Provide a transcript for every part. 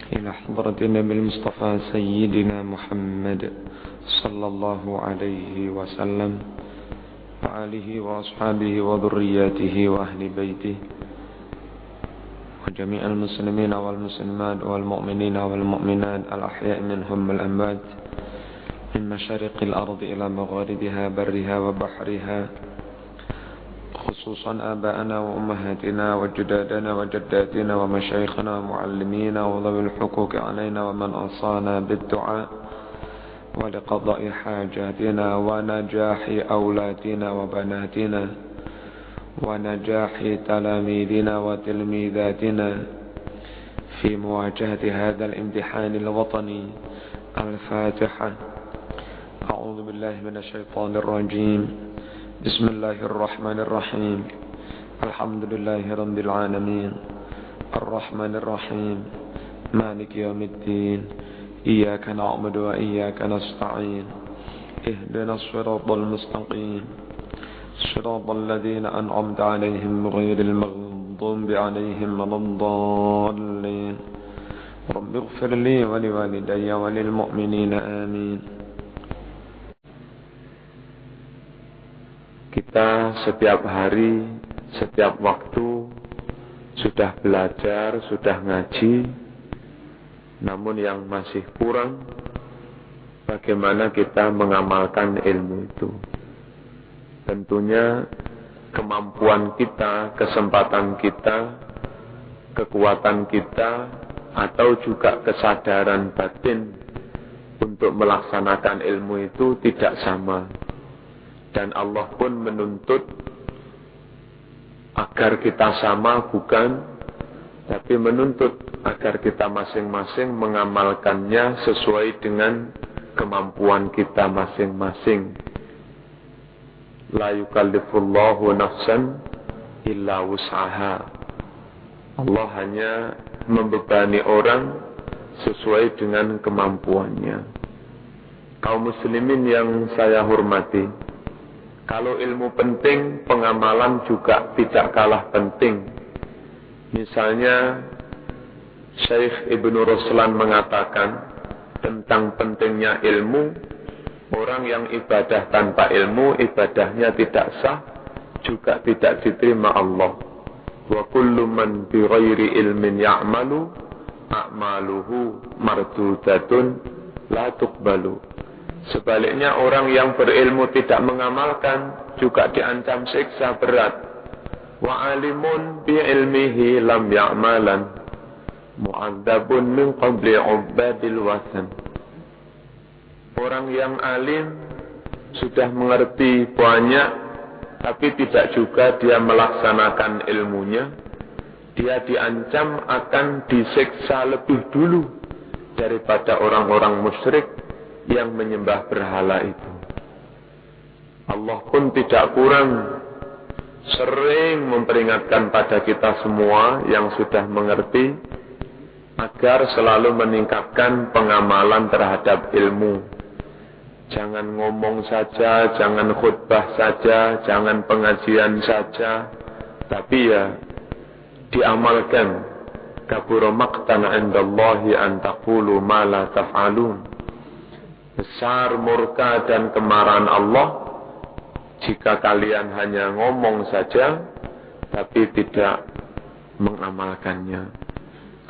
إلى حضرة النبي المصطفى سيدنا محمد صلى الله عليه وسلم وآله وأصحابه وذرياته وأهل بيته وجميع المسلمين والمسلمات والمؤمنين والمؤمنات الأحياء منهم والأموات من مشارق الأرض إلى مغاربها برها وبحرها، خصوصا آباءنا وأمهاتنا وجدادنا وجداتنا ومشايخنا ومعلمينا وذوي الحقوق علينا ومن أوصانا بالدعاء ولقضاء حاجاتنا ونجاح أولادنا وبناتنا ونجاح تلاميذنا وتلميذاتنا في مواجهة هذا الامتحان الوطني. الفاتحة. أعوذ بالله من الشيطان الرجيم. بسم الله الرحمن الرحيم. الحمد لله رب العالمين الرحمن الرحيم مالك يوم الدين إياك نعبد وإياك نستعين اهدنا الصراط المستقيم صراط الذين أنعمت عليهم غير المغضوب عليهم ولا الضالين رب اغفر لي ولوالدي وللمؤمنين آمين. Kita setiap hari, setiap waktu sudah belajar, sudah ngaji, namun yang masih kurang bagaimana kita mengamalkan ilmu itu. Tentunya kemampuan kita, kesempatan kita, kekuatan kita, atau juga kesadaran batin untuk melaksanakan ilmu itu tidak sama. Dan Allah pun menuntut agar kita sama bukan, tapi menuntut agar kita masing-masing mengamalkannya sesuai dengan kemampuan kita masing-masing. La yukallifullahu nafsan illa wus'aha. Allah hanya membebani orang sesuai dengan kemampuannya. Kaum muslimin yang saya hormati, kalau ilmu penting, pengamalan juga tidak kalah penting. Misalnya, Syekh Ibnu Ruslan mengatakan tentang pentingnya ilmu. Orang yang ibadah tanpa ilmu, ibadahnya tidak sah, juga tidak diterima Allah. Wa kullu man bi ghairi ilmin ya'malu, a'maluhu mardudatun la tuqbalu. Sebaliknya orang yang berilmu tidak mengamalkan juga diancam siksa berat. Wa alimun bi ilmihi lam ya'malan mu'adzabun min qabli 'ubadil wasan. Orang yang alim sudah mengerti banyak tapi tidak juga dia melaksanakan ilmunya, dia diancam akan disiksa lebih dulu daripada orang-orang musyrik yang menyembah berhala itu. Allah pun tidak kurang sering memperingatkan pada kita semua yang sudah mengerti agar selalu meningkatkan pengamalan terhadap ilmu. Jangan ngomong saja, jangan khutbah saja, jangan pengajian saja, tapi ya diamalkan. Kabura maqtan 'indallahi an taqulu ma la taf'alun. Besar murka dan kemarahan Allah jika kalian hanya ngomong saja tapi tidak mengamalkannya.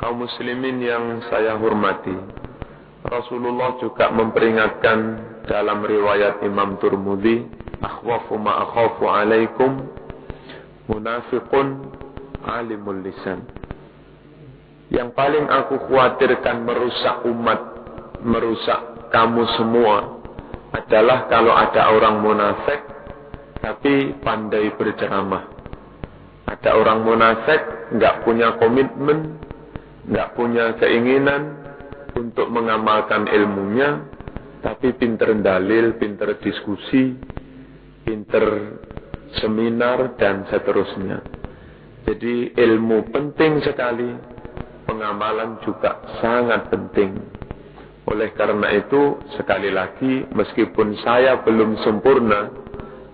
Kaum muslimin yang saya hormati, Rasulullah juga memperingatkan dalam riwayat Imam Turmudi, akhwafu ma akhafu alaikum munafiqun alimul lisan. Yang paling aku khawatirkan merusak umat, merusak kamu semua adalah kalau ada orang munafik tapi pandai berceramah. Ada orang munafik enggak punya komitmen, enggak punya keinginan untuk mengamalkan ilmunya, tapi pinter dalil, pinter diskusi, pinter seminar dan seterusnya. Jadi ilmu penting sekali, pengamalan juga sangat penting. Oleh karena itu, sekali lagi, meskipun saya belum sempurna,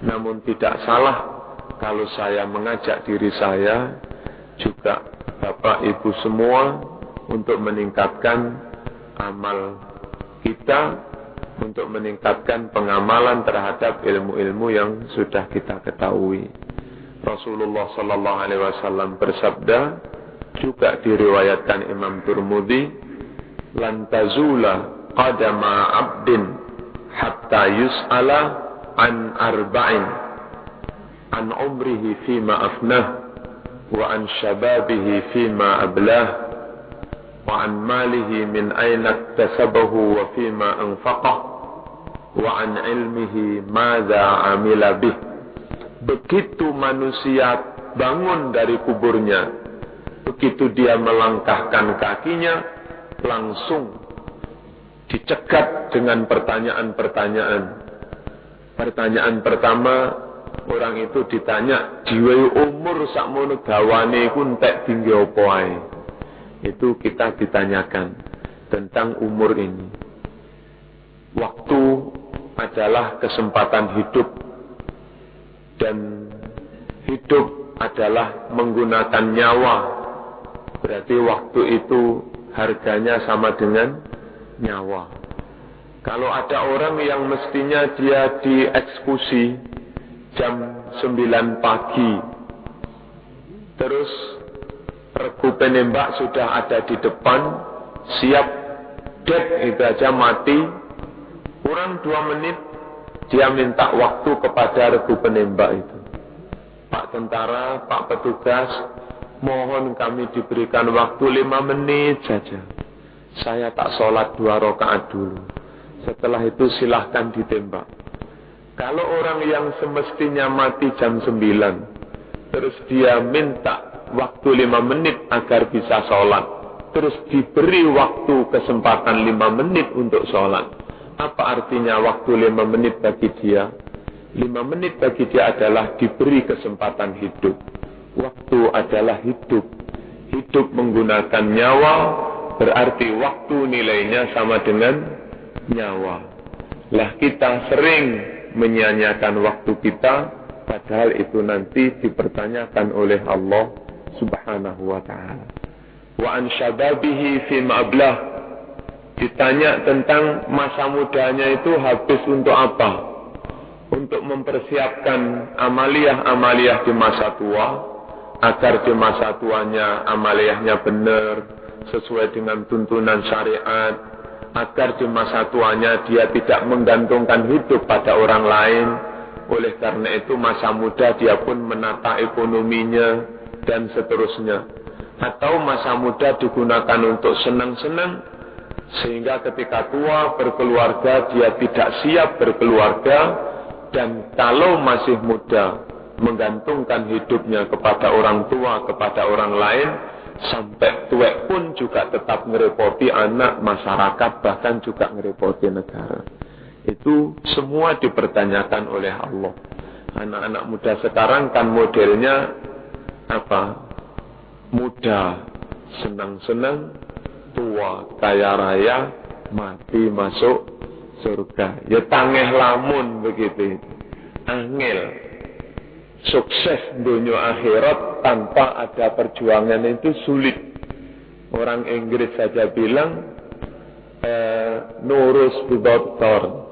namun tidak salah kalau saya mengajak diri saya, juga Bapak Ibu semua, untuk meningkatkan amal kita, untuk meningkatkan pengamalan terhadap ilmu-ilmu yang sudah kita ketahui. Rasulullah sallallahu alaihi wasallam bersabda, juga diriwayatkan Imam Tirmidzi, lan tazula qadama 'abdin hatta yus'ala an arba'in, an umrihi fima afnah, wa an shababihi fima ablah, wa an malihi min aina iktasabahu wa fima anfaqah, wa an ilmihi madza amila bih. Begitu manusia bangun dari kuburnya, begitu dia melangkahkan kakinya, langsung dicegat dengan pertanyaan-pertanyaan. Pertanyaan pertama, orang itu ditanya, "Diwe umur sakmono dawane iku entek tinggi apa ae?" Itu kita ditanyakan tentang umur ini. Waktu adalah kesempatan hidup, dan hidup adalah menggunakan nyawa. Berarti waktu itu harganya sama dengan nyawa. Kalau ada orang yang mestinya dia dieksekusi jam 9 pagi, terus regu penembak sudah ada di depan, siap, itu aja mati, kurang 2 menit, dia minta waktu kepada regu penembak itu. "Pak tentara, Pak petugas, mohon kami diberikan waktu 5 menit saja. Saya tak sholat 2 rakaat dulu. Setelah itu silahkan ditembak." Kalau orang yang semestinya mati jam 9, terus dia minta waktu 5 menit agar bisa sholat, terus diberi waktu kesempatan 5 menit untuk sholat. Apa artinya waktu 5 menit bagi dia? 5 menit bagi dia adalah diberi kesempatan hidup. Waktu adalah hidup. Hidup menggunakan nyawa, berarti waktu nilainya sama dengan nyawa. Lah kita sering menyia-nyiakan waktu kita, padahal itu nanti dipertanyakan oleh Allah Subhanahu wa ta'ala. Wa an syababihi fi ma'ablah. Ditanya tentang masa mudanya itu habis untuk apa? Untuk mempersiapkan amaliyah-amaliyah di masa tua, agar di masa tuanya amaliyahnya benar, sesuai dengan tuntunan syariat, agar di masa tuanya dia tidak menggantungkan hidup pada orang lain. Oleh karena itu masa muda dia pun menata ekonominya dan seterusnya. Atau masa muda digunakan untuk senang-senang, sehingga ketika tua berkeluarga dia tidak siap berkeluarga, dan kalau masih muda menggantungkan hidupnya kepada orang tua, kepada orang lain, sampai tua pun juga tetap ngerepoti anak, masyarakat, bahkan juga ngerepoti negara. Itu semua dipertanyakan oleh Allah. Anak-anak muda sekarang kan modelnya apa? Muda, senang-senang, tua, kaya raya, mati masuk surga. Ya tangeh lamun begitu. Angel. Sukses dunia akhirat tanpa ada perjuangan itu sulit. Orang Inggris saja bilang, nurus without thorn.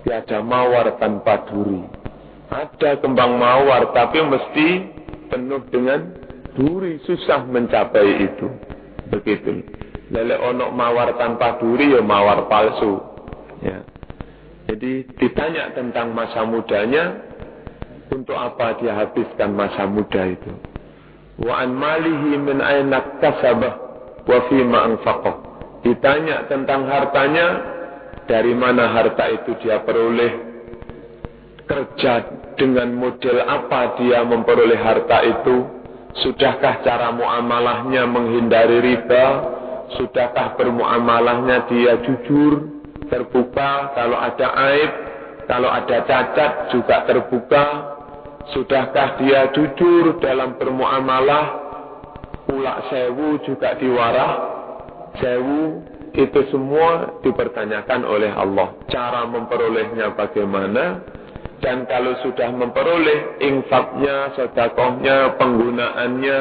Tiada mawar tanpa duri. Ada kembang mawar, tapi mesti penuh dengan duri. Susah mencapai itu. Begitu. Lele onok mawar tanpa duri, ya mawar palsu. Ya. Jadi ditanya tentang masa mudanya, untuk apa dia habiskan masa muda itu. Wa an malihi min aina kasabah wa fima anfaqah. Ditanya tentang hartanya, dari mana harta itu dia peroleh, kerja dengan model apa dia memperoleh harta itu, sudahkah cara muamalahnya menghindari riba, sudahkah bermuamalahnya dia jujur, terbuka, kalau ada aib, kalau ada cacat juga terbuka, sudahkah dia jujur dalam bermuamalah, ulak sewu juga diwarah sewu. Itu semua dipertanyakan oleh Allah. Cara memperolehnya bagaimana, dan kalau sudah memperoleh, infaknya, sedekahnya, penggunaannya,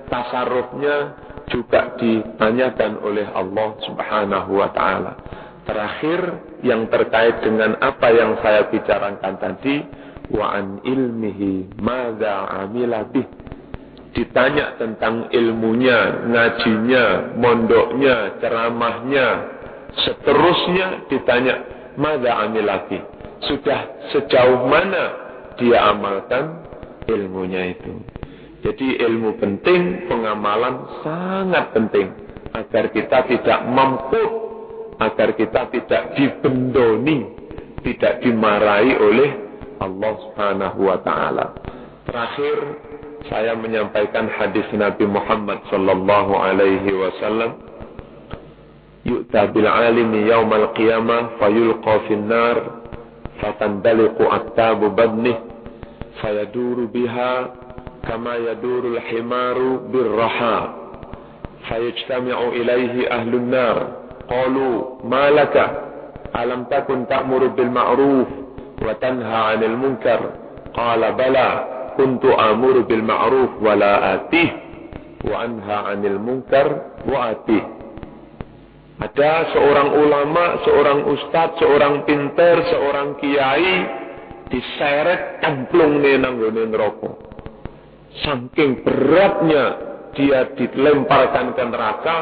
tasarrufnya, juga ditanyakan oleh Allah Subhanahu wa taala. Terakhir yang terkait dengan apa yang saya bicarakan tadi, wa an ilmihi madza amila bih. Ditanya tentang ilmunya, ngajinya, mondoknya, ceramahnya, seterusnya ditanya madza amila bih. Sudah sejauh mana dia amalkan ilmunya itu. Jadi ilmu penting, pengamalan sangat penting agar kita tidak mampu, agar kita tidak dibendoni, tidak dimarahi oleh Allah Subhanahu wa taala. Terakhir saya menyampaikan hadis Nabi Muhammad sallallahu alaihi wasallam, yu'ta bil alimi yaumal qiyamah fayulqa fin nar fatandaliqu attabu badnih fayaduru biha kama yadurul himaru birraha fayajtami'u ilaihi ahlun nar qalu ma laka alam takun ta'muru bil ma'ruf wa tanha 'anil munkar qala bala kuntu amuru bil ma'ruf wa la atih wa anha 'anil munkar wa atih. Ada seorang ulama, seorang ustadz, seorang pinter, seorang kiai diseret cemplungne nang gone neraka. Saking beratnya dia dilemparkan ke neraka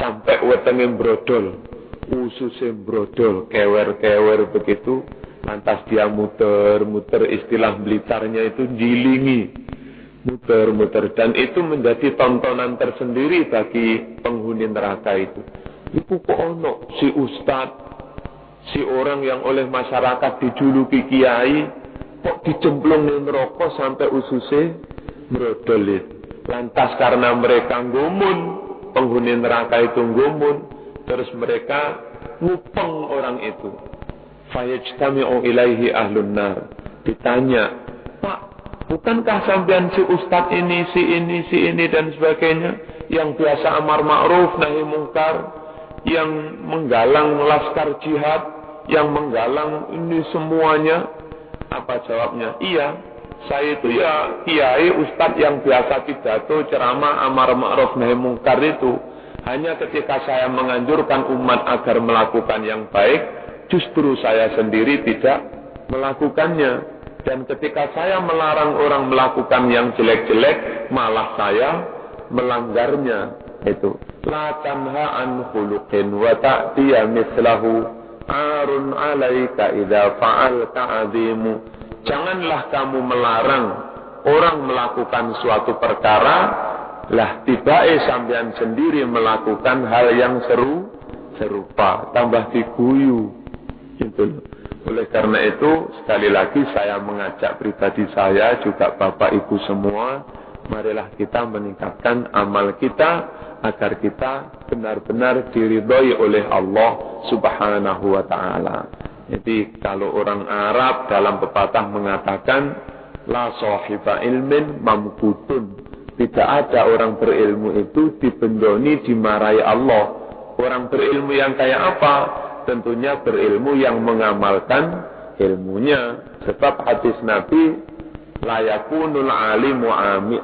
sampai wetenge brodol, ususe brodol, kewer-kewer begitu. Lantas dia muter-muter, istilah Blitarnya itu gilingi, muter-muter, dan itu menjadi tontonan tersendiri bagi penghuni neraka itu. Itu kok ono si ustad, si orang yang oleh masyarakat dijuluki kiai, kok dicemplung di neraka sampai ususe brodol. Lantas karena mereka ngumun, penghuni neraka itu ngumun, terus mereka ngupeng orang itu. Fayajtami'u ilaihi ahlun nar. Ditanya, Pak, bukankah sampean si ustad ini, si ini dan sebagainya, yang biasa amar ma'ruf nahi mungkar, yang menggalang laskar jihad, yang menggalang ini semuanya? Apa jawabnya? Iya, saya itu ya kiai ustad yang biasa pidato ceramah amar ma'ruf nahi mungkar itu. Hanya ketika saya menganjurkan umat agar melakukan yang baik, justru saya sendiri tidak melakukannya. Dan ketika saya melarang orang melakukan yang jelek-jelek, malah saya melanggarnya. Itu la tanha an khuluqin wa ta'tiya mislahu arun 'alaika idza fa'alta 'azimu. Janganlah kamu melarang orang melakukan suatu perkara, lah tibae sampean sendiri melakukan hal yang serupa, tambah diguyu. Itu. Oleh karena itu, sekali lagi saya mengajak pribadi saya, juga Bapak Ibu semua, marilah kita meningkatkan amal kita agar kita benar-benar diridhoi oleh Allah Subhanahu wa taala. Jadi kalau orang Arab dalam pepatah mengatakan la sahiba ilmin mamkutun, tidak ada orang berilmu itu dibendoni, dimarahi Allah. Orang berilmu yang kayak apa? Tentunya berilmu yang mengamalkan ilmunya. Sebab hadis Nabi, la yakunul alimu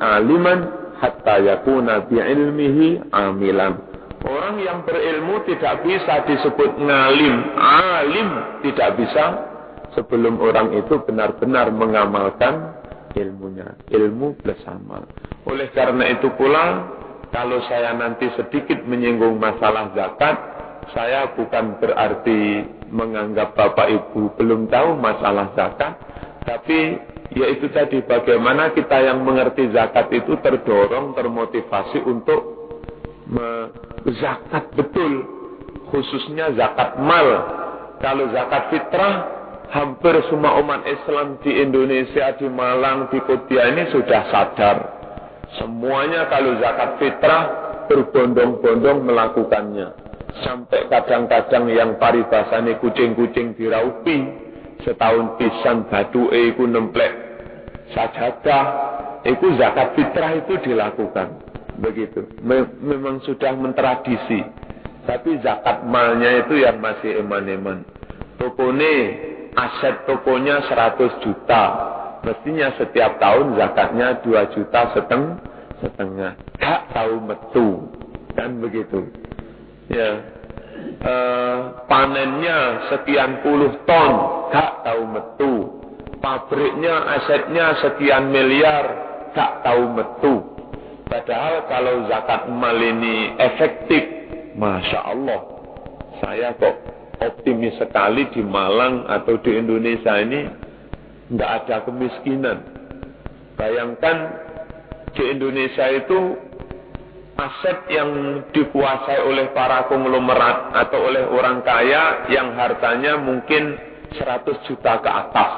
aliman hatta yakuna bi'ilmihi amilan. Orang yang berilmu tidak bisa disebut ngalim, alim tidak bisa sebelum orang itu benar-benar mengamalkan ilmunya. Ilmu plus amal. Oleh karena itu pula, kalau saya nanti sedikit menyinggung masalah zakat, saya bukan berarti menganggap Bapak Ibu belum tahu masalah zakat, tapi yaitu tadi bagaimana kita yang mengerti zakat itu terdorong, termotivasi untuk zakat betul, khususnya zakat mal. Kalau zakat fitrah, hampir semua umat Islam di Indonesia, di Malang, di Kodia ini sudah sadar. Semuanya kalau zakat fitrah berbondong-bondong melakukannya. Sampai kadang-kadang yang paribasane kucing-kucing diraupi, setahun pisan baduke iku nemplek sajadah, itu zakat fitrah itu dilakukan. Begitu. Memang sudah mentradisi. Tapi zakat malnya itu yang masih eman-eman. Tokone, aset tokonya 100 juta. Mestinya setiap tahun zakatnya 2,5 juta. Gak tahu metu. Kan begitu. Ya. Panennya sekian puluh ton, gak tahu metu. Pabriknya, asetnya sekian miliar, gak tahu metu. Padahal kalau zakat mal ini efektif, Masya Allah, saya kok optimis sekali di Malang atau di Indonesia ini nggak ada kemiskinan. Bayangkan di Indonesia itu aset yang dikuasai oleh para konglomerat atau oleh orang kaya yang hartanya mungkin 100 juta ke atas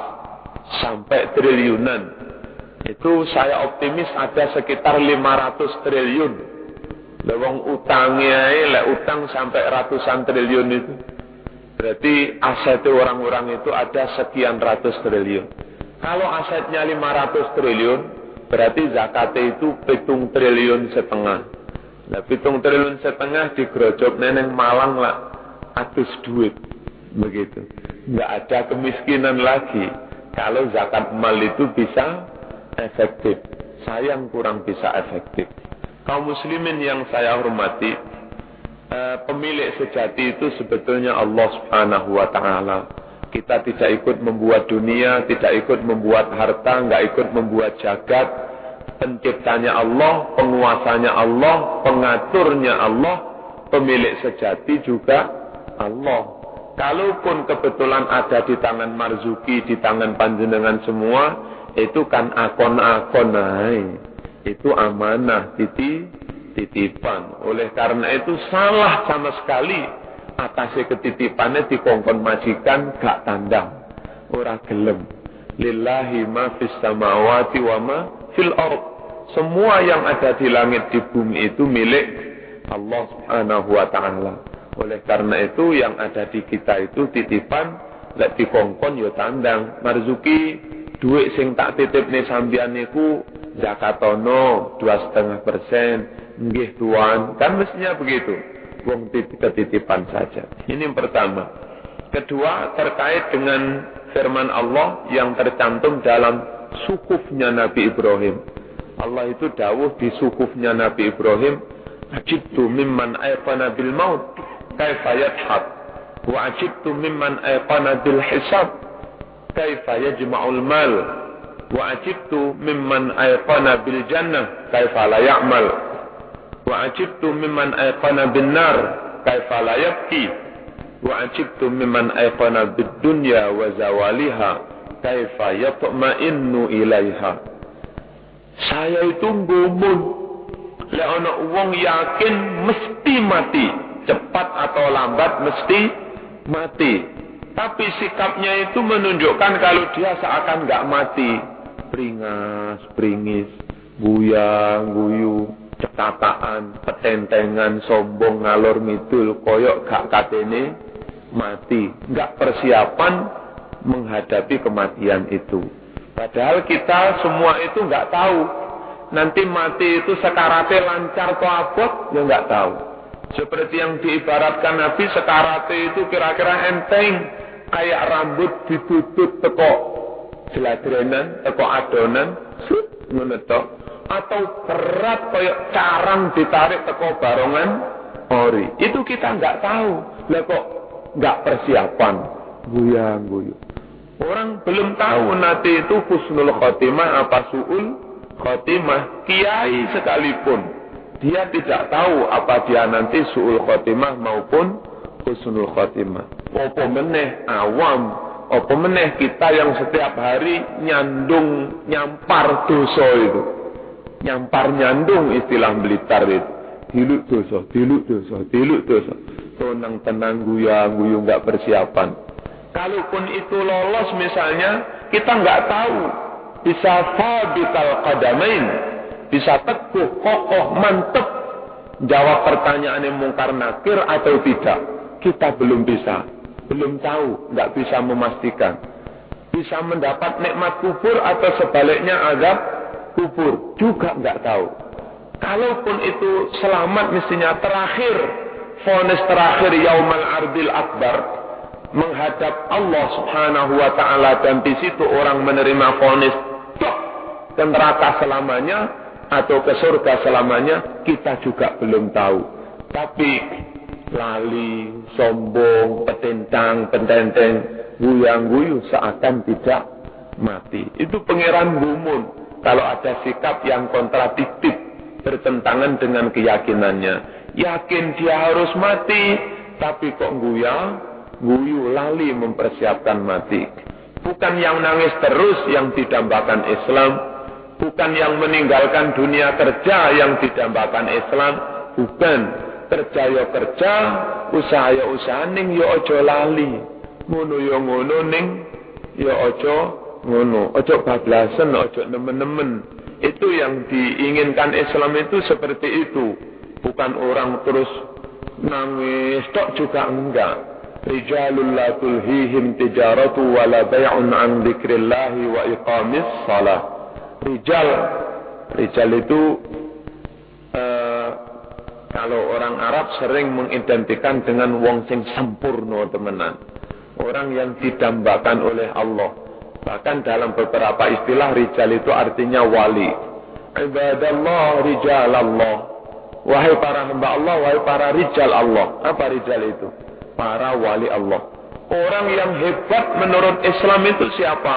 sampai triliunan. Itu saya optimis ada sekitar 500 triliun. Lewong utangnya, utang sampai ratusan triliun itu. Berarti aset orang-orang itu ada sekian ratus triliun. Kalau asetnya 500 triliun, berarti zakatnya itu 7,5 triliun. Nah, 7,5 triliun digerojok neneng Malang lah, atus duit. Begitu. Nggak ada kemiskinan lagi. Kalau zakat mal itu bisa efektif. Sayang kurang bisa efektif. Kaum muslimin yang saya hormati, pemilik sejati itu sebetulnya Allah Subhanahu wa ta'ala. Kita tidak ikut membuat dunia, tidak ikut membuat harta, nggak ikut membuat jagat. Penciptanya Allah, penguasanya Allah, pengaturnya Allah, pemilik sejati juga Allah. Kalaupun kebetulan ada di tangan Marzuki, di tangan panjenengan semua, itu kan akon-akon, itu amanah, titipan. Oleh karena itu salah sama sekali atas ketitipannya dikongkon majikan gak tandang, ora gelem. Lillahi ma fis samawati wa ma fil ard. Semua yang ada di langit di bumi itu milik Allah Subhanahu wa ta'ala. Oleh karena itu yang ada di kita itu titipan, lek dikongkon yo tandang. Marzuki, duit sing tak titipne sampeyan niku zakatono 2,5%. Nggih tuan, kan mestinya begitu. Wong ketitipan saja. Ini yang pertama. Kedua, terkait dengan firman Allah yang tercantum dalam sukufnya Nabi Ibrahim. Allah itu dawuh di sukufnya Nabi Ibrahim, ajibtu mimman ayqana bil maut kaifa yadhhab wa ajibtu mimman ayqana bil hisab kaifa yajma'ul mal wa ajibtu mimman ayqana bil jannah kaifa la ya'mal wa ajibtu mimman ayqana bin nar kaifa la yabki wa ajibtu mimman ayqana bid dunya wa zawaliha kaifa yatma'innu ilaiha. Saya itu gumun, lek ana wong yakin mesti mati, cepat atau lambat mesti mati. Tapi sikapnya itu menunjukkan kalau dia seakan nggak mati, peringas, peringis, guyang, guyu, cetataan, petentengan, sombong, ngalor ngidul, koyok gak katene mati, nggak persiapan menghadapi kematian itu. Padahal kita semua itu nggak tahu nanti mati itu sekaratnya lancar atau abot, ya nggak tahu. Seperti yang diibaratkan Nabi, sekaratnya itu kira-kira enteng, kayak rambut ditutup teko jeladrenan, teko adonan, menetok, atau berat kayak carang ditarik teko barongan ori. Itu kita nggak tahu. Lah kok nggak persiapan, guyang-guyung. Orang belum tahu nanti itu husnul khotimah apa su'ul khotimah. Kiai sekalipun dia tidak tahu apa dia nanti su'ul khotimah maupun husnul khotimah. Apa meneh awam, apa meneh kita yang setiap hari nyampar dosa itu. Nyampar nyandung istilah Blitar itu. Diluk dosa, diluk dosa, diluk dosa. Tenang-tenang guyang-guyung nggak persiapan. Kalaupun itu lolos misalnya, kita nggak tahu bisa fabital qadamain, bisa teguh, kokoh, mantep jawab pertanyaan yang mungkar nakir atau tidak. Kita belum bisa, belum tahu, nggak bisa memastikan. Bisa mendapat nikmat kubur atau sebaliknya azab kubur juga nggak tahu. Kalaupun itu selamat mestinya terakhir, vonis terakhir yaumal ardil akbar, menghadap Allah Subhanahu wa ta'ala, dan di situ orang menerima vonis ke neraka selamanya atau ke surga selamanya, kita juga belum tahu. Tapi lali, sombong, petentang, pententeng, guyang-guyu seakan tidak mati. Itu pangeran gumun kalau ada sikap yang kontradiktif, bertentangan dengan keyakinannya. Yakin dia harus mati, tapi kok guyu lali mempersiapkan mati. Bukan yang nangis terus yang didambakan Islam, bukan yang meninggalkan dunia kerja yang didambakan Islam, bukan. Kerja ya kerja, usaha ya usaha, ning ya aja lali. Ngono ya ngono, ning ya aja ngono. Aja bablasen, aja nemen-nemen. Itu yang diinginkan Islam itu seperti itu. Bukan orang terus nangis tok juga enggak. Rijalul la tulhihim tijaratu wa la bay'un an dzikrillahi wa iqamis shalah. Rijal itu kalau orang Arab sering mengidentikan dengan wong sing sempurna temenan. Orang yang didambakan oleh Allah. Bahkan dalam beberapa istilah rijal itu artinya wali. Ibadallah rijalallah. Wahai para hamba Allah, wahai para rijal Allah. Apa rijal itu? Para wali Allah. Orang yang hebat menurut Islam itu siapa?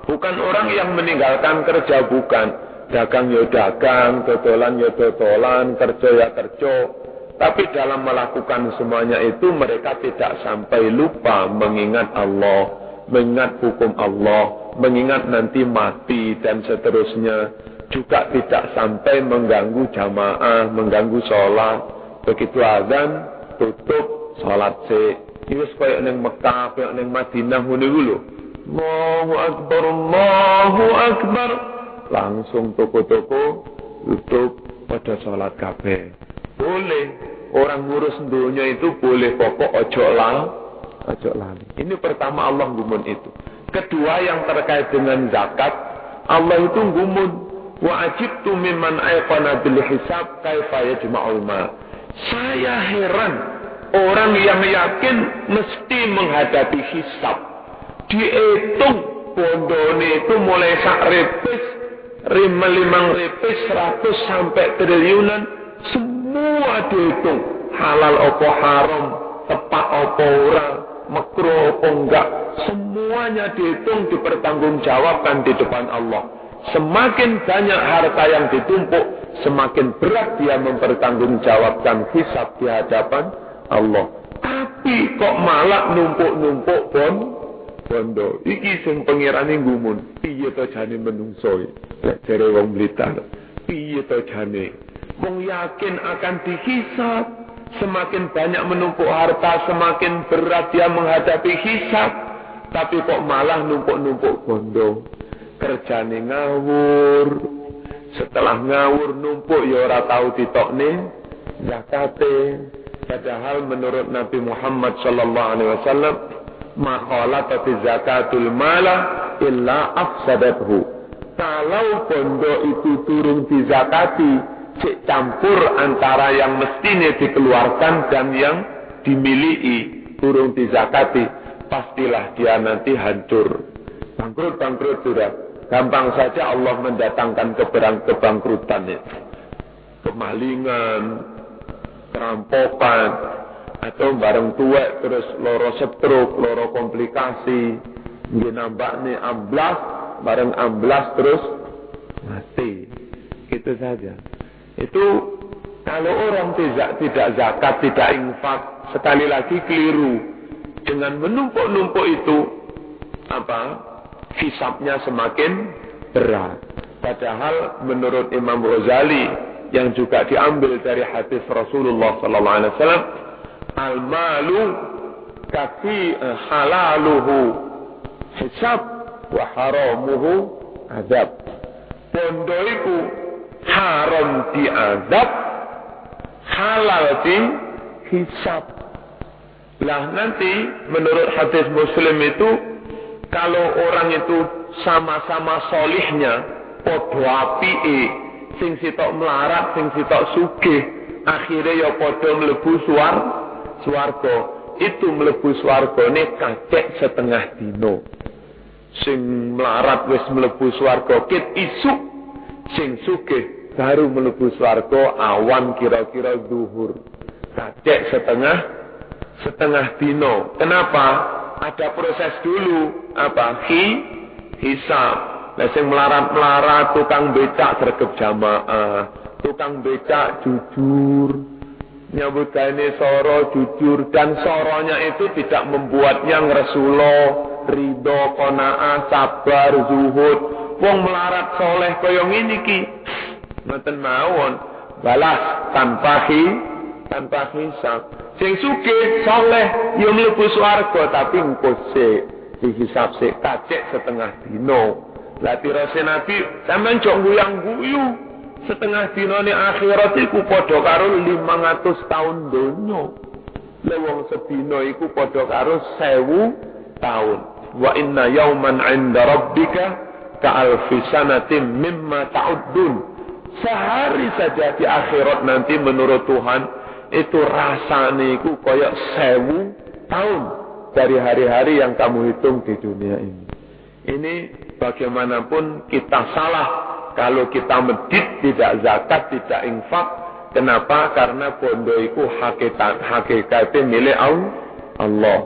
Bukan orang yang meninggalkan kerja, bukan. Dagang ya dagang, dodolan ya dodolan, kerja ya kerja. Tapi dalam melakukan semuanya itu mereka tidak sampai lupa mengingat Allah, mengingat hukum Allah, mengingat nanti mati dan seterusnya. Juga tidak sampai mengganggu jamaah, mengganggu sholat. Begitu azan, tutup, sholat sik. Ini kayak neng Mekah, kayak neng Madinah ngono lho. Allahu Akbar, Allahu Akbar. Langsung toko-toko tutup pada sholat kabeh. Boleh. Orang ngurus dunia itu boleh, pokok ojo lali. Ini pertama Allah gumun itu. Kedua yang terkait dengan zakat, Allah itu gumun. Wa ajibtu mimman ayqana bil hisab kaifa yajma'ul ma. Saya heran orang yang yakin mesti menghadapi hisab. Dihitung bondone itu mulai sak repis, 5 repis, 100 sampai triliunan, semua dihitung. Halal apa haram, tepat apa ora, makruh apa enggak, semuanya dihitung, dipertanggungjawabkan di depan Allah. Semakin banyak harta yang ditumpuk, semakin berat dia mempertanggungjawabkan hisab di hadapan Allah. Tapi kok malah numpuk-numpuk bondo. Iki sing pengirane gumun. Piye to jane menungso iki? Lek jare wong Blitar. Piye to jane? Wong yakin akan dihisab. Semakin banyak menumpuk harta, semakin berat dia menghadapi hisab. Tapi kok malah numpuk-numpuk bondo. Kerjane ngawur. Setelah ngawur numpuk ya ora tau ditokne zakate. Padahal menurut Nabi Muhammad sallallahu alaihi wasallam, ma khalatati zakatul mala illa afsadathu. Kalau bondo itu turun dizakati, cek campur antara yang mestinya dikeluarkan dan yang dimiliki, turun dizakati, pastilah dia nanti hancur. Bangkrut sudah. Gampang saja Allah mendatangkan kebangkrutan itu. Kemalingan, perampokan, atau bareng tuwek terus loro stroke, loro komplikasi, nggih nambahne amblas, bareng amblas terus mati. Gitu saja. Itu kalau orang tidak zakat, tidak infak, sekali lagi keliru. Dengan menumpuk-numpuk itu hisabnya semakin berat. Padahal menurut Imam Ghazali yang juga diambil dari hadis Rasulullah sallallahu alaihi wasallam, al-malu kafi halaluhu hisab wa haramuhu azab. Bondo iku haram diazab, halal di hisab. Lah nanti menurut hadis Muslim itu kalau orang itu sama-sama solihnya, podo apike, sing sitok melarat, sing sitok sugih, akhirnya ya podo mlebu swarga. Itu mlebu swargane kacek setengah dino. Sing melarat wis mlebu swarga kit isuk, sing sugih baru mlebu swarga awan kira-kira zuhur. Kacek setengah dino. Kenapa? Ada proses dulu. Apa? Hisab. Lah sing melarat-melarat, tukang becak sregep jamaah, tukang becak jujur, nyambut gawe soro jujur, dan soronya itu tidak membuatnya ngresulo, ridho, qanaah, sabar, zuhud. Wong melarat soleh kaya ngene iki mboten mawon balas tanpa hisab. Sing sugih soleh yo mlebu swarga tapi engko sik dihisab sik kacek setengah dino. Lah tirose Nabi sampean jok guyang-guyu setengah dinane akhirat iku padha karo 500 tahun donya. Lah wong sedina iku padha karo 1000 tahun. Wa inna yauman 'inda rabbika ka'alfi sanatin mimma ta'uddun. Sehari saja di akhirat nanti menurut Tuhan itu rasane iku kaya 1000 tahun dari hari-hari yang kamu hitung di dunia ini. Ini bagaimanapun kita salah kalau kita medit, tidak zakat, tidak infak. Kenapa? Karena bondo itu hakikatnya milik Allah.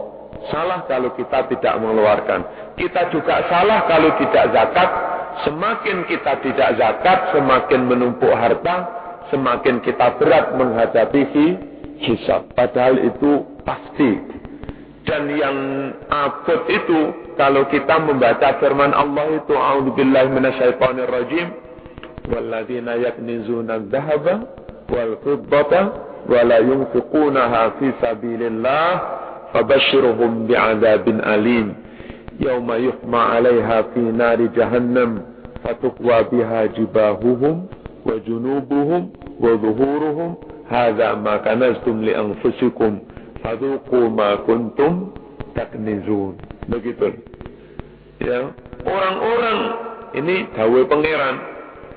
Salah kalau kita tidak mengeluarkan. Kita juga salah kalau tidak zakat. Semakin kita tidak zakat, semakin menumpuk harta, semakin kita berat menghadapi hisab. Padahal itu pasti. Dan yang abad itu kalau kita membaca firman Allah itu a'udzubillahi minasyaitonir rajim walladzina yaknizuna adh-dhahaba wal fiddata wa la yunfiqunaha fi sabilillah fabashshirhum bi'adzabin alim yauma yuhma 'alaiha fi nari jahannam fatukwa biha jibahuhum wa junubuhum wa dhuhuruhum hadza ma kanaztum li anfusikum fadzuqu ma kuntum taknizun. Begitu. Ya, orang-orang ini dawuh pangeran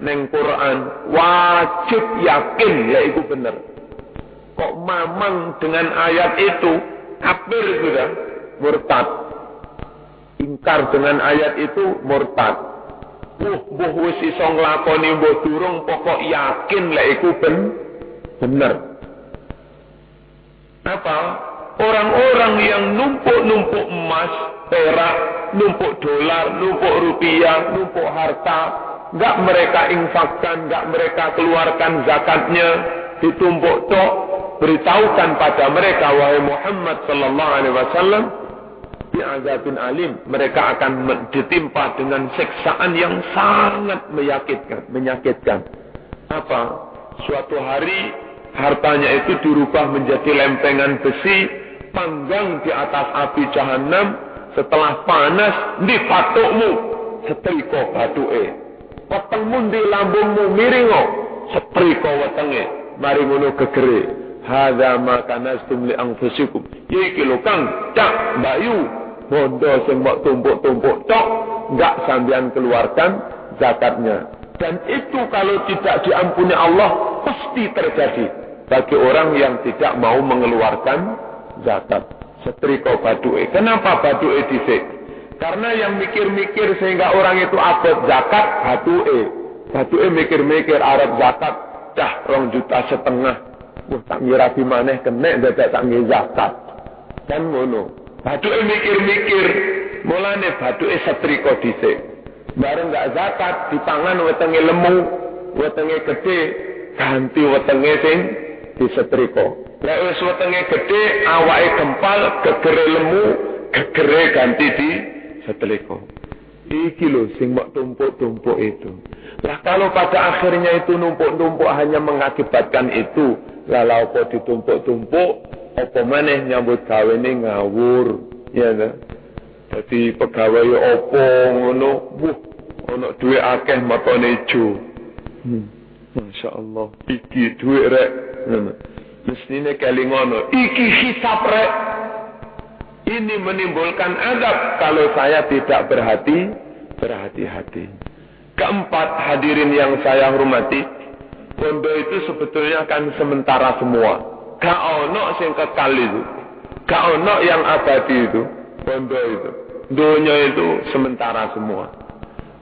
neng Quran wajib yakin ya itu benar. Kok mamang dengan ayat itu kafir sudah murtad. Ingkar dengan ayat itu murtad. Mbuh wis iso nglakoni mbuh durung pokok yakin lek iku bener. Apa? Orang-orang yang numpuk-numpuk emas, perak, numpuk dolar, numpuk rupiah, numpuk harta, enggak mereka infakkan, enggak mereka keluarkan zakatnya, ditumpuk tok, beritahukan pada mereka wahai Muhammad sallallahu alaihi wasallam bi'adzabin alim, mereka akan ditimpa dengan siksaan yang sangat menyakitkan. Apa? Suatu hari hartanya itu dirubah menjadi lempengan besi, panggang di atas api jahanam. Setelah panas, di patukmu setrika batuke. Wetengmu di lambungmu miringo, setrika wetenge. Mari ngono gegere. Hadza ma kanastum li anfusikum. Iki lho Kang, cak Bayu, bondo sing mbok tumpuk-tumpuk tok, enggak sampean keluarkan zakatnya. Dan itu kalau tidak diampuni Allah pasti terjadi bagi orang yang tidak mau mengeluarkan zakat. Setrika baduke. Kenapa baduke dhisik? Karena yang mikir-mikir sehingga orang itu abot zakat baduke. Baduke mikir-mikir arep zakat, dah 2,5 juta. Wah tak ngira di maneh kenek dadak tak nggih zakat. Kan ngono. Baduke mikir-mikir, mulane baduke setrika dhisik. Bareng gak zakat dipangan wetenge lemu, wetenge gede, ganti wetenge sing disetrika. Lek wis wetenge gede, awake gempal, gegere lemu, gegere ganti di setrika. Iki lho sing mbok tumpuk-tumpuk itu. Lah kalau pada akhirnya itu numpuk-numpuk hanya mengakibatkan itu, lalu kok ditumpuk-tumpuk, apa maneh nyambut gawene ngawur, ya ta? Jadi pegawai opo ngono, ono duit akeh matane ijo. Masya Allah, iki duit rek. Mestine kali ngono, iki hisab rek. Ini menimbulkan azab kalau saya tidak berhati-hati. Keempat, hadirin yang saya hormati, bondo itu sebetulnya kan sementara semua. Gak ono sing kekal itu. Gak ono yang abadi itu. Bondo itu. Dunia itu sementara semua.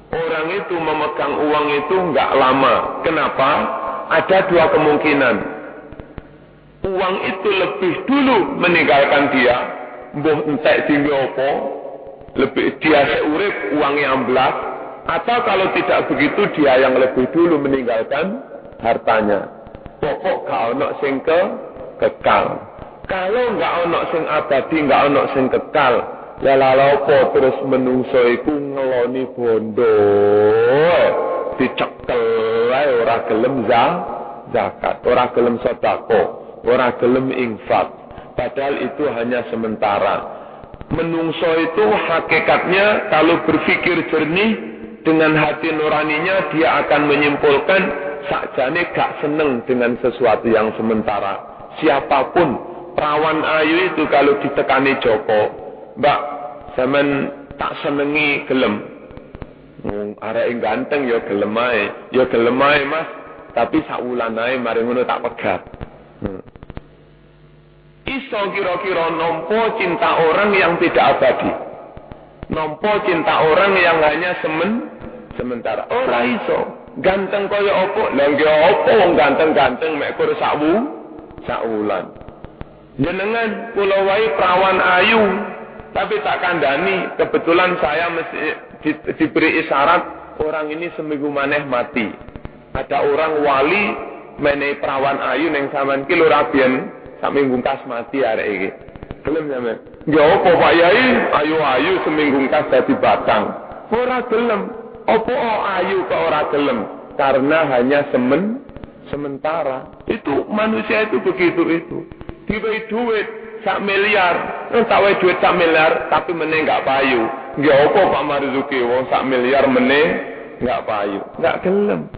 Orang itu memegang uang itu enggak lama. Kenapa? Ada dua kemungkinan. uang itu lebih dulu meninggalkan dia, mbuh entek tinggi apa, lebih dia seurip uangnya amblas, atau kalau tidak begitu dia yang lebih dulu meninggalkan hartanya. Pokok gak ono sing kekal. Kalau gak ono sing abadi, gak ono sing kekal, ya lalapo terus menungso iku ngeloni bondo, dicekel ae ora gelem zakat, ora gelem sedekah, ora gelem infak. Padahal itu hanya sementara. Menungso itu hakikatnya kalau berpikir jernih dengan hati nuraninya, dia akan menyimpulkan sakjane gak seneng dengan sesuatu yang sementara. Siapapun perawan ayu itu kalau ditekani Joko, Mbak, sampean tak senengi gelem. Arek ganteng ya gelem ae, Mas. Tapi sak wulan ae mari ngono tak pegat. Iso kira-kira nompo cinta orang yang tidak abadi. Nompo cinta orang yang hanya sementara. Ora iso. Ganteng kaya apa? Lah nggih apa wong ganteng-ganteng mek kur sak wulan. Jenengan kula wae perawan ayu, tapi tak kandhani, kebetulan saya mesti diberi isyarat orang ini seminggu maneh mati. Ada orang wali menehi perawan ayu ning sampean ki lho rabian seminggu kas mati arek iki. Gelem sampean? Nggih apa Pak Yai? Ayu-ayu seminggu kas dadi batang. Ora gelem. Apa ayu kok ora gelem? Karena hanya sementara. Itu manusia itu begitu itu. Diwehi duit 1 miliar, tak wehi duit 1 miliar tapi meneh enggak payu. Nggih apa Pak Marzuki wong 1 miliar meneh enggak payu. Enggak gelem.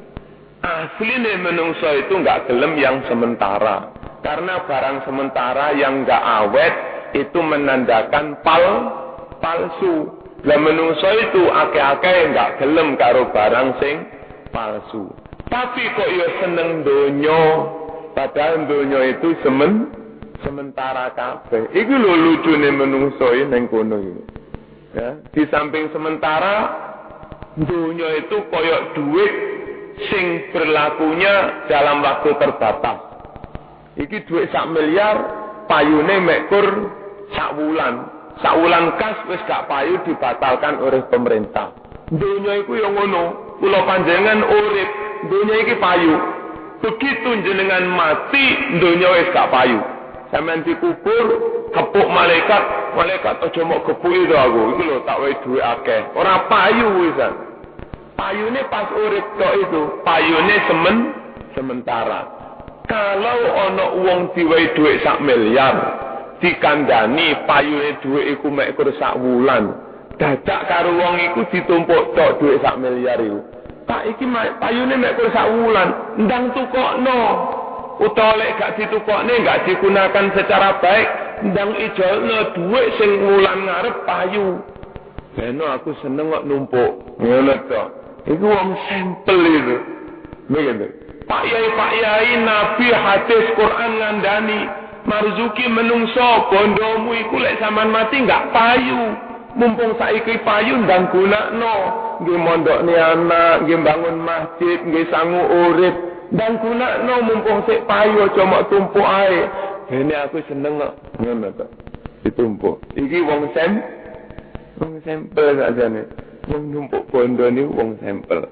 Asline menungso itu enggak gelem yang sementara. Karena barang sementara yang enggak awet itu menandakan palsu. Lah menungso itu akeh-akeh enggak gelem karo barang sing palsu. Tapi kok ya seneng donya, padahal donya itu sementara kabeh. Iki lho lucune menungso ning kono iki. Ya, di samping sementara donya itu koyok duit sing berlakunya dalam waktu terbatas. Iki duit 1 miliar payune mekur sak wulan. Sak wulan kas wis gak payu dibatalkan oleh pemerintah. Donya iku ya ngono. Kula panjenengan urip, donya iki payu. Begitu jenengan mati, donya wis gak payu. Sampeyan dikubur, kepuk malaikat aja mok kepuki to aku. Iki lho tak wehi duit akeh. Ora payu wisan. Payune pas urip tok itu, payune sementara. Kalau ana wong diwehi duit 1 miliar, dikandani payune duit iku mek kur sak wulan. Dadak karo wong iku ditumpuk tok duit 1 miliar iku. Tak iki payune mek kur sak wulan, ndang tukokno. Utawa lek gak ditukokne gak digunakan secara baik, ndang ijolno duit sing wulan ngarep payu. Beno aku seneng kok numpuk. Ngono to. Iku wong sampel itu. Begitu. Pak Yai Nabi hadis Quran ngandani marzuki menungso bondomu iku lek sampean mati enggak payu. Mumpung saiki payu ndang gunakno, nggih mondokne anak, nggih bangun masjid, nggih sangu urip, ndang gunakno mumpung sik payu aja mok tumpuk ae. Dene aku seneng kok ngono to. Ditumpuk. Iki wong sampel sakjane. Wong numpuk bondo niku wong sampel.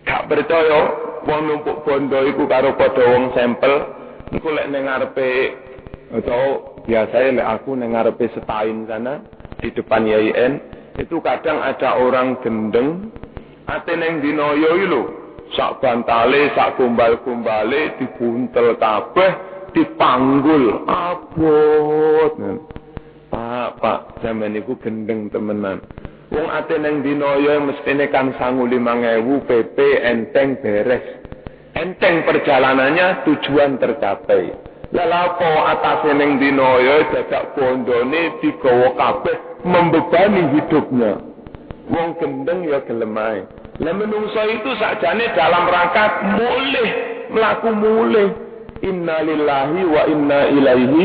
Gak percaya wong numpuk bondo iku karo padha wong sampel, engko lek ning ngarepe atau biasanya lek aku ning ngarepe setain sana di depan YIN itu kadang ada orang gendeng ate ning dina yo iki lho sak bantale sak gombal-gombale dibuntel kabeh dipanggul abot. Pak sampeyan niku gendeng temenan. Wong ate ning dina yo mestine kan sangu 5.000 PP enteng beres. Enteng perjalanannya, tujuan tercapai. Lalapo atase ning dina yo dadak bondone digawa kabeh membebani hidupnya. Wong gendeng ya gelem ae. Lah menungso itu sakjane dalam rangka mlaku mulih. Innalillahi wa inna ilaihi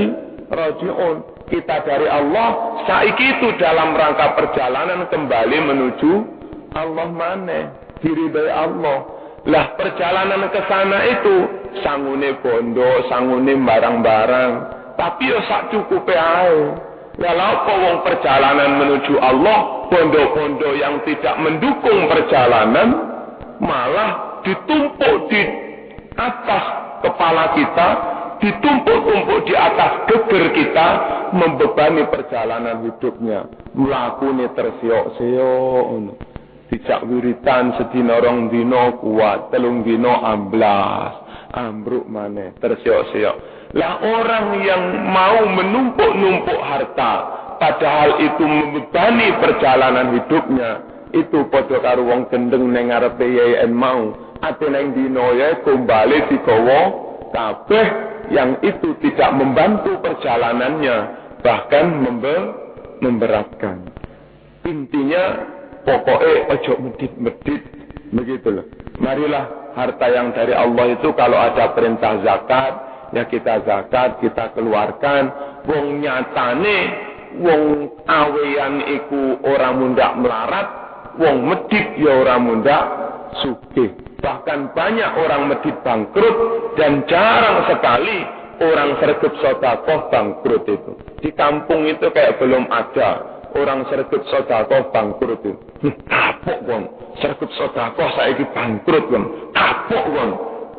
raji'un. Kita dari Allah, saiki itu dalam rangka perjalanan kembali menuju Allah maneh, diridhoi Allah. Lah perjalanan ke sana itu sangune bondo, sangune barang-barang, tapi yo sak cukupe ae. Lah apa wong perjalanan menuju Allah, bondo-bondo yang tidak mendukung perjalanan malah ditumpuk di atas kepala kita, ditumpuk-tumpuk di atas geger kita, membebani perjalanan hidupnya. Mlakune tersiok-siok, dijak wiritan sedina rong dina kuat, telung dina amblas, ambruk maneh, tersiok-siok. Lah orang yang mau menumpuk-numpuk harta, padahal itu membebani perjalanan hidupnya, itu padha karo wong gendeng ning ngarepe yayan mau, ate ning dina ya kembali digawa kabeh, yang itu tidak membantu perjalanannya, bahkan memberatkan. Intinya pokoknya ojo medit-medit, begitu loh. Marilah harta yang dari Allah itu kalau ada perintah zakat, ya kita zakat, kita keluarkan. Wong nyatane, wong awean iku orang mundak melarat, wong medit ya orang mundak sugih. Bahkan banyak orang medit bangkrut, dan jarang sekali orang sergap sedekah bangkrut itu. Di kampung itu kayak belum ada orang sergap sedekah bangkrut itu. Kapok wong, sergap sedekah saiki bangkrut wong. Kapok wong.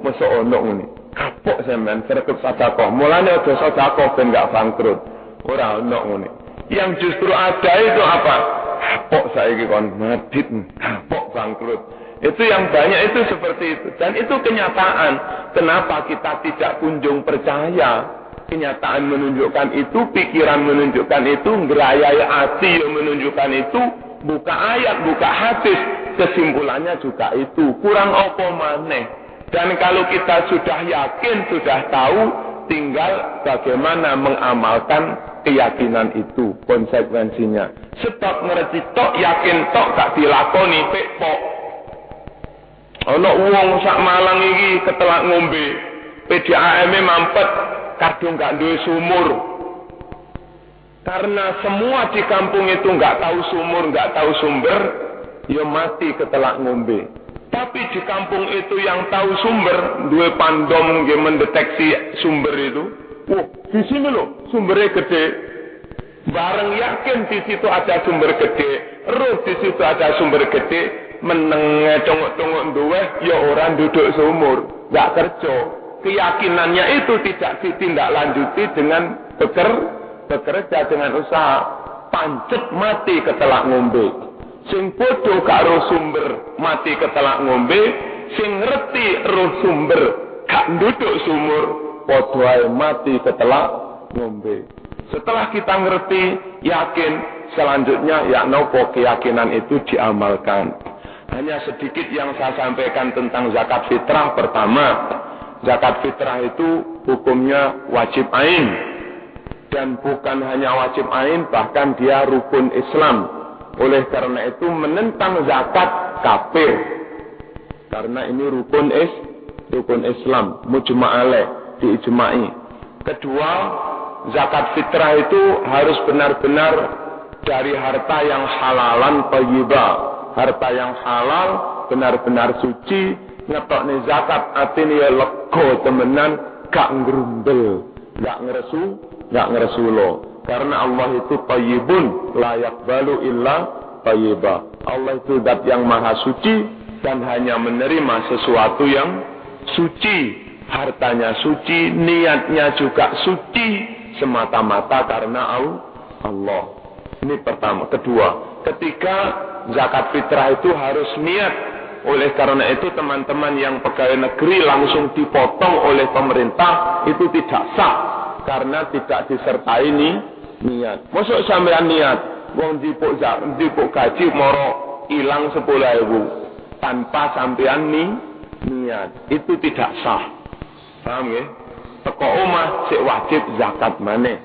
Mosok ono ngene. Kapok sampean sergap sedekah. Mulane aja sedekah ben gak bangkrut. Ora ono ngene. Yang justru ada itu apa? Kapok saiki kon medit, kapok bangkrut. Itu yang banyak itu seperti itu. Dan itu kenyataan. Kenapa kita tidak kunjung percaya? Kenyataan menunjukkan itu, pikiran menunjukkan itu, ngerayai hati yang menunjukkan itu, buka ayat, buka hadis, kesimpulannya juga itu. Kurang apa maneh. Dan kalau kita sudah yakin, sudah tahu, tinggal bagaimana mengamalkan keyakinan itu, konsekuensinya. Sebab ngerti tok, yakin tok, gak dilakoni, pekpok. Ana wong sak Malang iki ketelak ngombe, PDAM-e mampet, kadung gak duwe sumur. Karena semua di kampung itu gak tahu sumur, gak tahu sumber, ya mati ketelak ngombe. Tapi di kampung itu yang tahu sumber, duwe pandom nggih mendeteksi sumber itu. Wah, di sini loh sumbernya gede. Bareng yakin di situ ada sumber gede, roh di situ ada sumber gede. Meneng tongok-tongok duwe ya orang duduk sumur, gak kerja. Keyakinannya itu tidak ditindaklanjuti dengan bekerja dengan usaha, pancet mati ketelak ngombe. Sing podo gak roh sumber mati ketelak ngombe, sing ngerti roh sumber gak duduk sumur podo ae mati ketelak ngombe. Setelah kita ngerti, yakin, selanjutnya ya nopo keyakinan itu diamalkan. Hanya sedikit yang saya sampaikan tentang zakat fitrah. Pertama, zakat fitrah itu hukumnya wajib ain. Dan bukan hanya wajib ain, bahkan dia rukun Islam. Oleh karena itu menentang zakat kafir. Karena ini rukun Islam, mujma' alaih, diijma'i. Kedua, zakat fitrah itu harus benar-benar dari harta yang halalan thayyibah. Harta yang halal, benar-benar suci, ngetokne zakat atine ya lega temenan, gak ngrumbel, gak ngresulo. Karena Allah itu thayyibun, la yaqbalu illa thayyiba. Allah itu zat yang maha suci dan hanya menerima sesuatu yang suci. Hartanya suci, niatnya juga suci, semata-mata karena Allah. Ini pertama. Kedua, ketika zakat fitrah itu harus niat. Oleh karena itu teman-teman yang pegawai negeri langsung dipotong oleh pemerintah itu tidak sah. Karena tidak disertai niat. Masuk sampean niat, wong dipuk gaji moro ilang 10.000 tanpa sampean niat. Itu tidak sah. Paham ya? Teko omah sik wajib zakat maneh.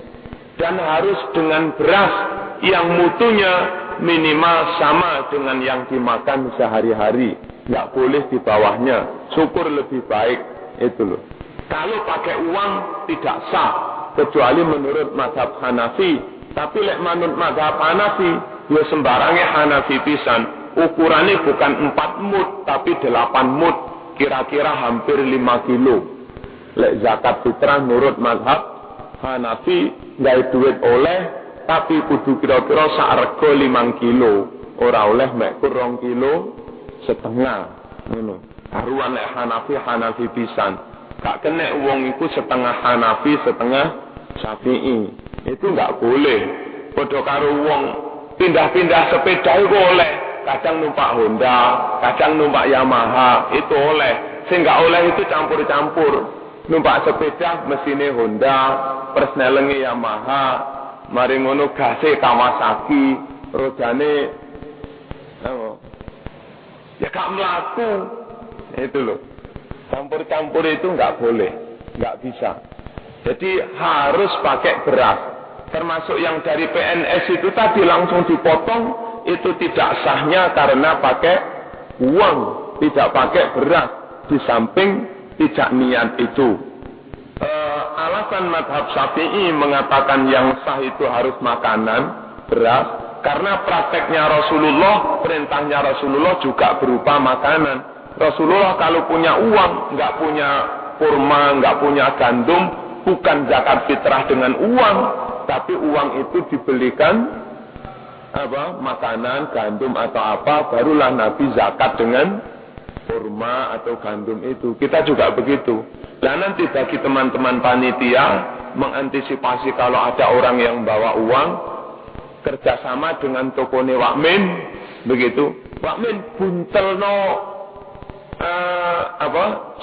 Dan harus dengan beras yang mutunya minimal sama dengan yang dimakan sehari-hari. Nggak boleh di bawahnya. Syukur lebih baik. Itu loh. Kalau pakai uang tidak sah. Kecuali menurut mazhab Hanafi. Tapi lek manut mazhab Hanafi, ya sembarangnya Hanafi pisan. Ukurannya bukan 4 mud, tapi 8 mud. kira-kira hampir 5 kilo. Lek zakat fitrah nurut mazhab Hanafi gawe duit oleh, tapi kudu kira-kira sak rega 5 kilo. Ora oleh mek 2,5 kilo ngono. Karuan lek Hanafi pisan. Gak kena wong iku setengah Hanafi, setengah Syafi'i. Itu gak boleh. Padha karo wong pindah-pindah sepeda iku oleh. Kadang numpak Honda, kadang numpak Yamaha, itu oleh. Sing gak oleh itu campur-campur. Numpak sepeda mesine Honda, persnelenge Yamaha, mari ngono gase Kawasaki, rodane ya gak mlaku. Itu loh. Campur-campur itu nggak boleh, nggak bisa. Jadi harus pakai beras. Termasuk yang dari PNS itu tadi langsung dipotong, itu tidak sahnya karena pakai uang, tidak pakai beras. Di samping tidak niat itu. Alasan madhab Syafi'i mengatakan yang sah itu harus makanan, beras, karena prakteknya Rasulullah, perintahnya Rasulullah juga berupa makanan. Rasulullah kalau punya uang, nggak punya kurma, nggak punya gandum, bukan zakat fitrah dengan uang, tapi uang itu dibelikan makanan, gandum atau apa, barulah Nabi zakat dengan kurma atau gandum itu. Kita juga begitu. Dan nanti bagi teman-teman panitia mengantisipasi kalau ada orang yang bawa uang, kerjasama dengan tokone Wakmin, begitu. Wakmin buntelno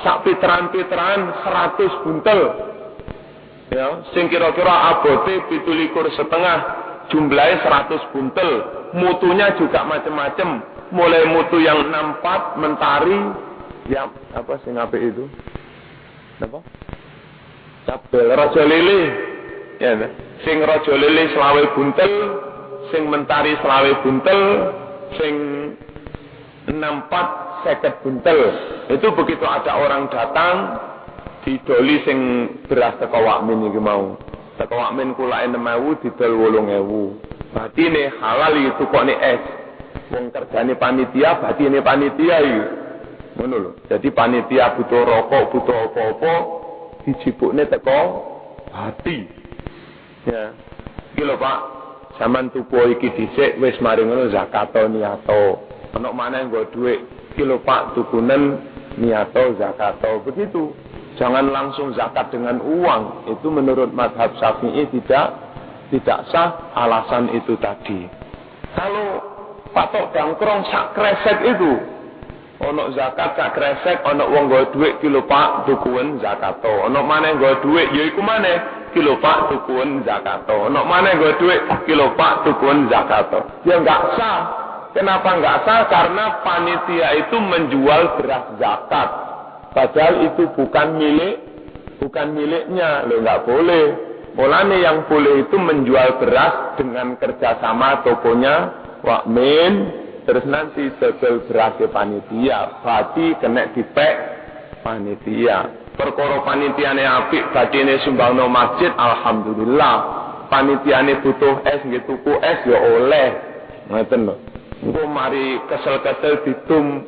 sak pitran-pitran 100 buntel. Ya, sing kira-kira abote 17,5, jumlahnya 100 buntel. Mutunya juga macam-macam. Mulai mutu yang 64, mentari, ya apa sing apik itu? Apa? Cabel raja lele. Ya, sing raja lele 20 buntel, sing mentari 20 buntel, sing 64 50 buntel. Itu begitu ada orang datang didoli sing beras teko Wakmin iki mau. Teko Wakmin kulake 6.000 didol 8.000. Batine halal itu kok nek es. Wong kerjane panitia, batine panitia iki. Ngono lho. Jadi panitia butuh rokok, butuh apa-apa dijipukne teko hati. Ya. Iki lho Pak, sampean tuku iki dhisik wis mari ngono zakato niato. Ana maneh nggo dhuwit kilo Pak tukunen niato zakato, begitu. Jangan langsung zakat dengan uang. Itu menurut mazhab Syafi'i tidak sah, alasan itu tadi. Kalau patok dangkrong sak kresek itu ono zakat sak kresek, ono wong nggo dhuwit kilo Pak tukuen zakato. Ono maneh nggo dhuwit ya iku maneh kilo Pak tukuen zakato. Ono maneh nggo dhuwit kilo Pak tukuen zakato. Ya enggak sah. Kenapa enggak sah? Karena panitia itu menjual beras zakat. Padahal itu bukan miliknya. Loh, enggak boleh. Mulane yang boleh itu menjual beras dengan kerjasama tokonya Wakmin. Terus nanti dodol beras ke panitia. Berarti kena dipek panitia. Perkara panitiane apik, badine sumbangno masjid, alhamdulillah. Panitiane butuh es, nggih tuku es ya oleh. Ngoten lho. Engko mari kesel-kesel ditum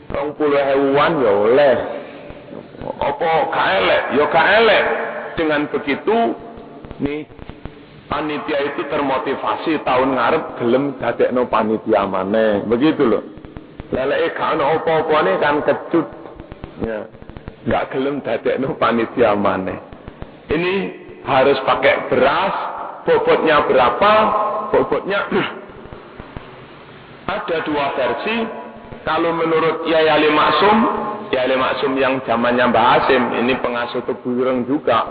20.000-an ya oleh. Apa kaelek? Ya kaelek. Dengan begitu nih panitia itu termotivasi tahun ngarep gelem dadekno panitia maneh. Begitu loh. Leleke gak ono apa-apane kan kecut. Ya. Gak gelem dadekno panitia maneh. Ini harus pakai beras, bobotnya berapa? Bobotnya ada 2 versi. Kalau menurut Yai Ali Maksum yang zamannya Mbah Hasim, ini pengasuh Tebureng juga,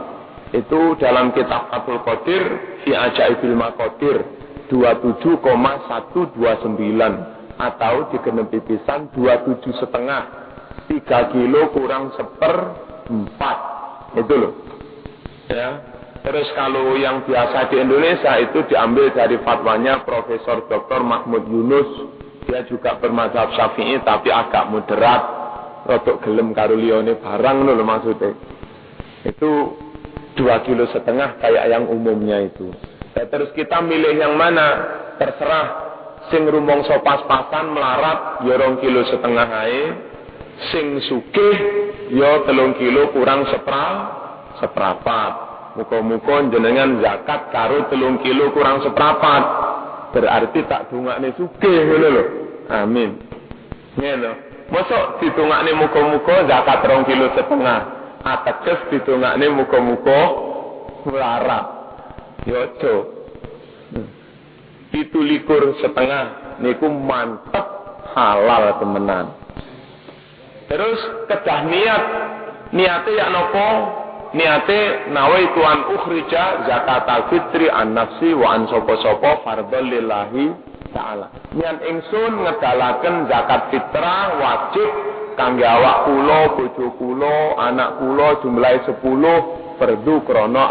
itu dalam kitab Fathul Qadir fi Ajaibil Maqadir 27,129 atau digenepi pisan 27,5, 3 kilo kurang 1/4. Itu loh. Ya. Terus kalau yang biasa di Indonesia itu diambil dari fatwanya Profesor Dr. Mahmud Yunus. Dia juga bermadzhab Syafi'i tapi agak moderat, rodok gelem karo liyane barang lho maksudnya. Itu 2,5 kilo kayak yang umumnya itu. Nah, terus kita milih yang mana? Terserah. Sing rumangsa pas-pasan melarat ya 2,5 kilo ae. Sing sugih ya 3 kilo kurang seprapat. Muga-muga jenengan zakat karo 3 kilo kurang seprapat. Berarti tak dongakne sugih ngono lho. Amin. Ngene. Mosok ditongakne muga-muga zakat 2,5 kilo. Ateges ditongakne muga-muga melarat. Ya aja. 17,5 niku mantep halal temenan. Terus kedah niate ya napa? Niate nawaitu an ukhrija zakatal fitri an nafsi wa an sapa-sapa fardhon lillahi taala. Nyan ingsun ngedalaken zakat fitrah wajib kangge awak kula, bojo kula, anak kula jumlahe 10 fardu krana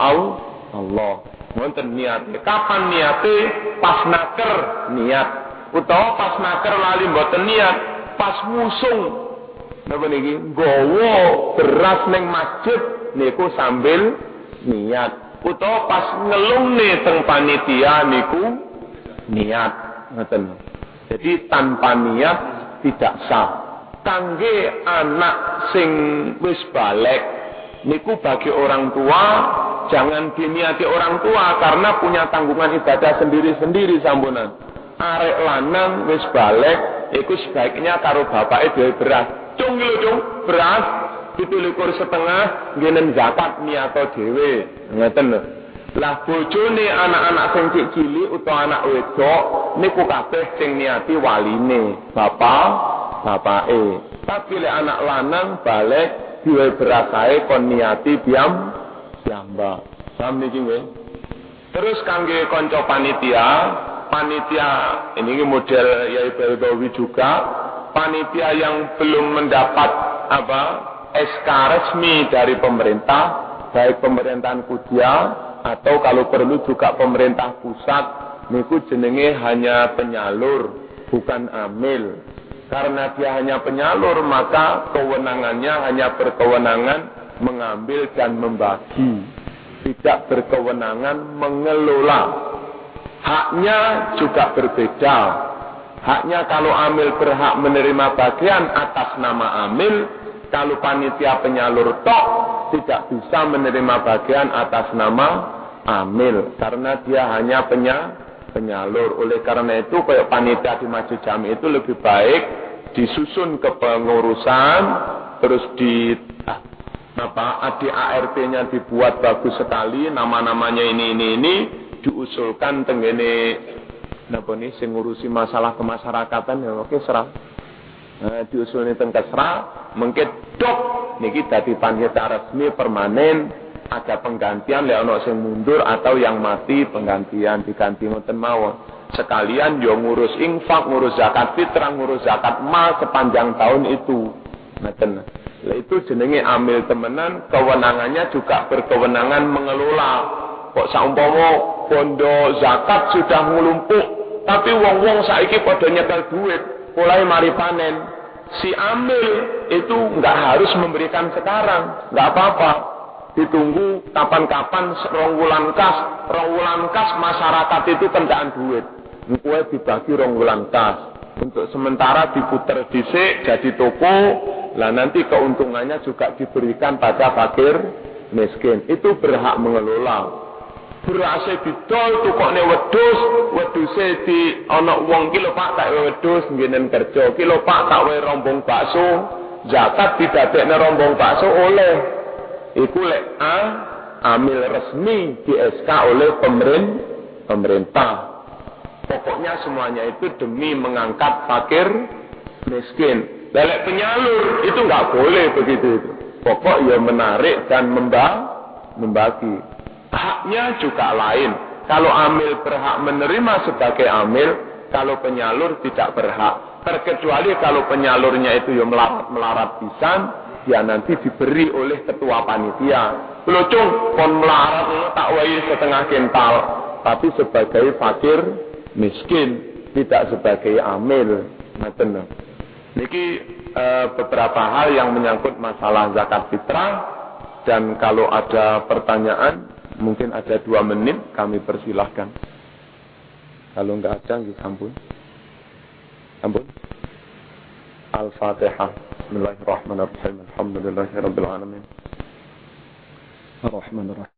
Allah. Wonten niate. Kapan niate? Pas naker niat. Utawa pas naker lali mboten niat, pas musung. Napa niki? Nggawa beras ning masjid niku sambil niat. Utawa pas ngelungne teng panitia niku niat. Ngoten. Jadi tanpa niat tidak sah. Kangge anak sing wis balik niku bagi orang tua jangan diniati orang tua karena punya tanggungan ibadah sendiri-sendiri sampunan. Arek lanang wis balik iku sebaiknya karo bapake dhewe beras. Cung lho cung, beras 17,5 ngenen zakat niato dhewe. Ngoten lho. Lah bojone anak-anak sing cilik utawa anak wedok niku kabeh sing niati waline, bapake. Tapi lek anak lanang balik diwe beras ae kon niati piyambak. Paham niki nggih? Terus kangge kanca panitia ini model Yai Balbawi juga, panitia yang belum mendapat SK resmi dari pemerintah, baik pemerintahan Kudia atau kalau perlu juga pemerintah pusat, niku jenenge hanya penyalur, bukan amil. Karena dia hanya penyalur, maka kewenangannya hanya berkewenangan mengambil dan membagi, tidak berkewenangan mengelola. Haknya juga berbeda. Haknya kalau amil berhak menerima bagian atas nama amil, kalau panitia penyalur tok tidak bisa menerima bagian atas nama amil karena dia hanya penyalur. Oleh karena itu kayak panitia di Masjid Jami itu lebih baik disusun ke pengurusan, terus di ADART-nya dibuat bagus sekali, nama-namanya ini diusulkan tenggene sing ngurusi masalah kemasyarakatan ya oke serah. Diusulnya teng Kesra mengke dok niki dadi panitia resmi permanen, ada penggantian lek ana sing mundur atau yang mati penggantian diganti ngoten mawon. Sekalian yo ngurus infak, ngurus zakat fitrah, ngurus zakat mal sepanjang tahun itu. Ngoten. Lah itu jenenge amil temenan, kewenangannya juga berkewenangan mengelola. Kok saumpama bondo zakat sudah nglumpuk, tapi wong-wong saiki padha nyetel duit, mulai mari panen. Si amil itu enggak harus memberikan sekarang, enggak apa-apa. Ditunggu kapan-kapan 2 wulan kas masyarakat itu kendaan duit. Kuwi dibagi 2 wulan kas. Untuk sementara diputer dhisik jadi toko, lah nanti keuntungannya juga diberikan pada fakir miskin. Itu berhak mengelola. Berase didol tukokne wedhuse di ana wong ki lho Pak tak wedhus ngenen kerja ki lho Pak tak wae rombong bakso, zakat didadekne rombong bakso oleh. Iku lek amil resmi di SK oleh pemerintah. Pokoknya semuanya itu demi mengangkat fakir miskin. Lek penyalur itu enggak boleh begitu itu. Pokok ya menarik dan membagi. Haknya juga lain. Kalau amil berhak menerima sebagai amil, kalau penyalur tidak berhak. Terkecuali kalau penyalurnya itu ya melarat pisan, dia nanti diberi oleh ketua panitia. Pelocong pon melarat tak wae setengah kental, tapi sebagai fakir miskin, tidak sebagai amil. Ngoten. Niki beberapa hal yang menyangkut masalah zakat fitrah, dan kalau ada pertanyaan mungkin ada 2 menit kami persilahkan. Kalau enggak ada, ampun. Al-Fatihah. Bismillahirrahmanirrahim. Alhamdulillahirabbil alamin. Arrahmanirrahim.